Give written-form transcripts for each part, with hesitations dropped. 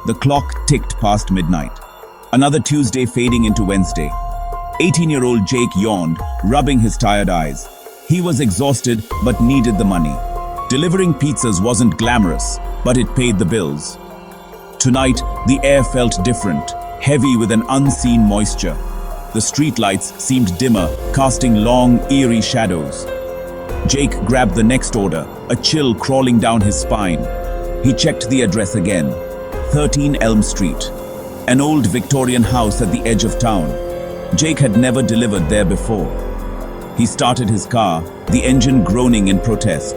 The clock ticked past midnight. Another Tuesday fading into Wednesday. 18-year-old Jake yawned, rubbing his tired eyes. He was exhausted but needed the money. Delivering pizzas wasn't glamorous, but it paid the bills. Tonight, the air felt different, heavy with an unseen moisture. The streetlights seemed dimmer, casting long, eerie shadows. Jake grabbed the next order, a chill crawling down his spine. He checked the address again. 13 Elm Street, an old Victorian house at the edge of town. Jake had never delivered there before. He started his car, the engine groaning in protest.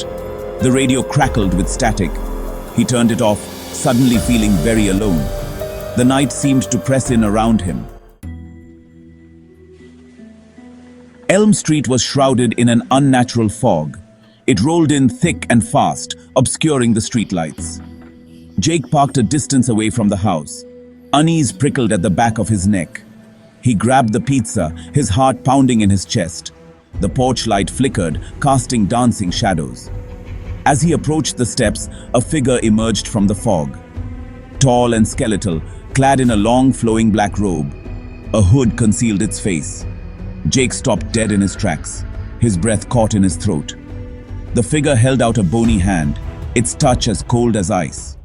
The radio crackled with static. He turned it off, suddenly feeling very alone. The night seemed to press in around him. Elm Street was shrouded in an unnatural fog. It rolled in thick and fast, obscuring the streetlights. Jake parked a distance away from the house. Unease prickled at the back of his neck. He grabbed the pizza, his heart pounding in his chest. The porch light flickered, casting dancing shadows. As he approached the steps, a figure emerged from the fog. Tall and skeletal, clad in a long flowing black robe. A hood concealed its face. Jake stopped dead in his tracks, his breath caught in his throat. The figure held out a bony hand, its touch as cold as ice.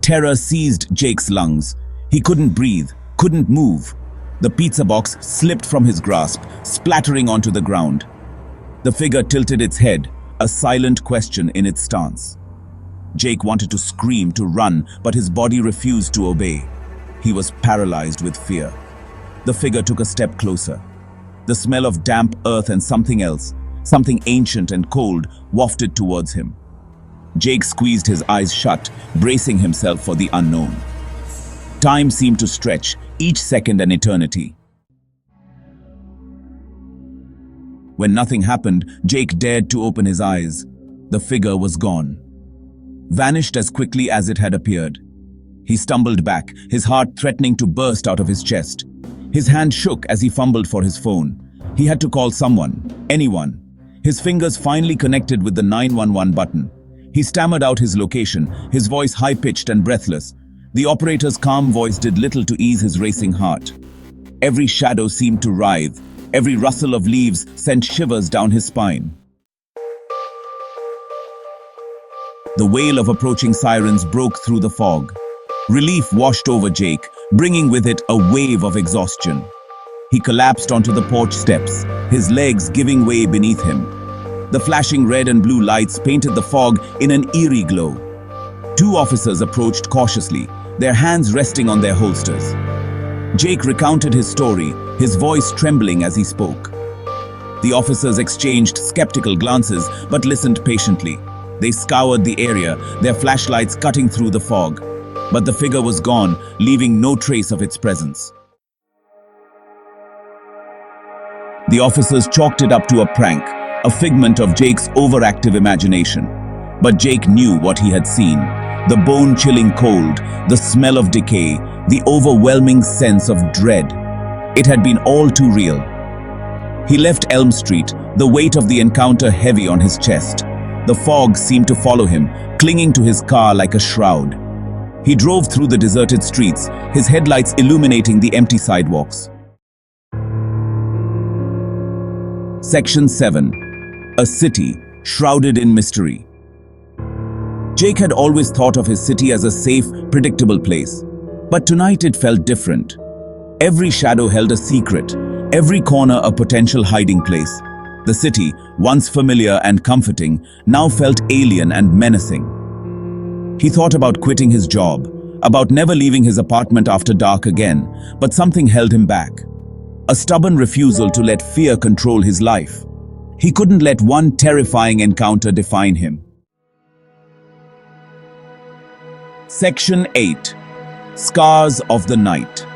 Terror seized Jake's lungs. He couldn't breathe, couldn't move. The pizza box slipped from his grasp, splattering onto the ground. The figure tilted its head, a silent question in its stance. Jake wanted to scream, to run, but his body refused to obey. He was paralyzed with fear. The figure took a step closer. The smell of damp earth and something else, something ancient and cold, wafted towards him. Jake squeezed his eyes shut, bracing himself for the unknown. Time seemed to stretch, each second an eternity. When nothing happened, Jake dared to open his eyes. The figure was gone. Vanished as quickly as it had appeared. He stumbled back, his heart threatening to burst out of his chest. His hand shook as he fumbled for his phone. He had to call someone, anyone. His fingers finally connected with the 911 button. He stammered out his location, his voice high-pitched and breathless. The operator's calm voice did little to ease his racing heart. Every shadow seemed to writhe. Every rustle of leaves sent shivers down his spine. The wail of approaching sirens broke through the fog. Relief washed over Jake, bringing with it a wave of exhaustion. He collapsed onto the porch steps, his legs giving way beneath him. The flashing red and blue lights painted the fog in an eerie glow. Two officers approached cautiously, their hands resting on their holsters. Jake recounted his story, his voice trembling as he spoke. The officers exchanged skeptical glances but listened patiently. They scoured the area, their flashlights cutting through the fog. But the figure was gone, leaving no trace of its presence. The officers chalked it up to a prank, a figment of Jake's overactive imagination. But Jake knew what he had seen. The bone-chilling cold, the smell of decay, the overwhelming sense of dread. It had been all too real. He left Elm Street, the weight of the encounter heavy on his chest. The fog seemed to follow him, clinging to his car like a shroud. He drove through the deserted streets, his headlights illuminating the empty sidewalks. Section 7. A city shrouded in mystery. Jake had always thought of his city as a safe, predictable place. But tonight it felt different. Every shadow held a secret, every corner a potential hiding place. The city, once familiar and comforting, now felt alien and menacing. He thought about quitting his job, about never leaving his apartment after dark again, but something held him back. A stubborn refusal to let fear control his life. He couldn't let one terrifying encounter define him. Section 8. Scars of the Night.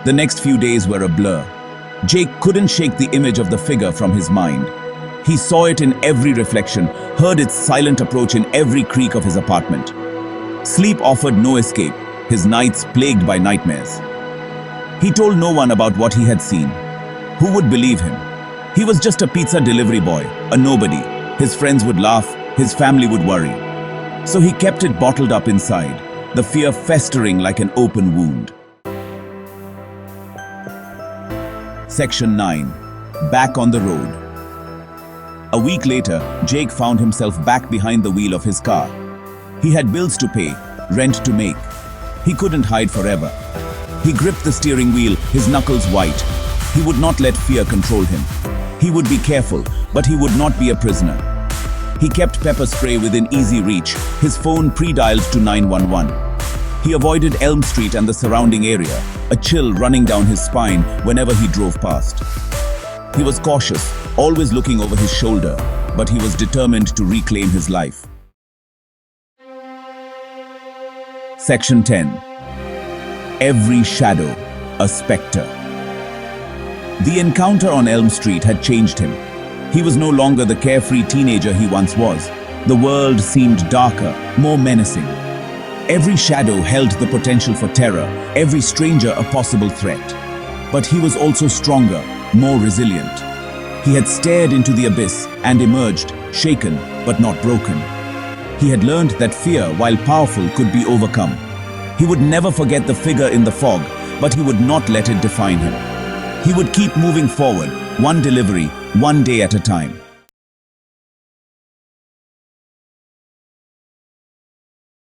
The next few days were a blur. Jake couldn't shake the image of the figure from his mind. He saw it in every reflection, heard its silent approach in every creak of his apartment. Sleep offered no escape, his nights plagued by nightmares. He told no one about what he had seen. Who would believe him? He was just a pizza delivery boy, a nobody. His friends would laugh, his family would worry. So he kept it bottled up inside, the fear festering like an open wound. Section 9. Back on the road. A week later, Jake found himself back behind the wheel of his car. He had bills to pay, rent to make. He couldn't hide forever. He gripped the steering wheel, his knuckles white. He would not let fear control him. He would be careful, but he would not be a prisoner. He kept pepper spray within easy reach, his phone pre-dialed to 911. He avoided Elm Street and the surrounding area, a chill running down his spine whenever he drove past. He was cautious, always looking over his shoulder, but he was determined to reclaim his life. Section 10. Every shadow, a spectre. The encounter on Elm Street had changed him. He was no longer the carefree teenager he once was. The world seemed darker, more menacing. Every shadow held the potential for terror, every stranger a possible threat. But he was also stronger, more resilient. He had stared into the abyss and emerged, shaken but not broken. He had learned that fear, while powerful, could be overcome. He would never forget the figure in the fog, but he would not let it define him. He would keep moving forward, one delivery, one day at a time.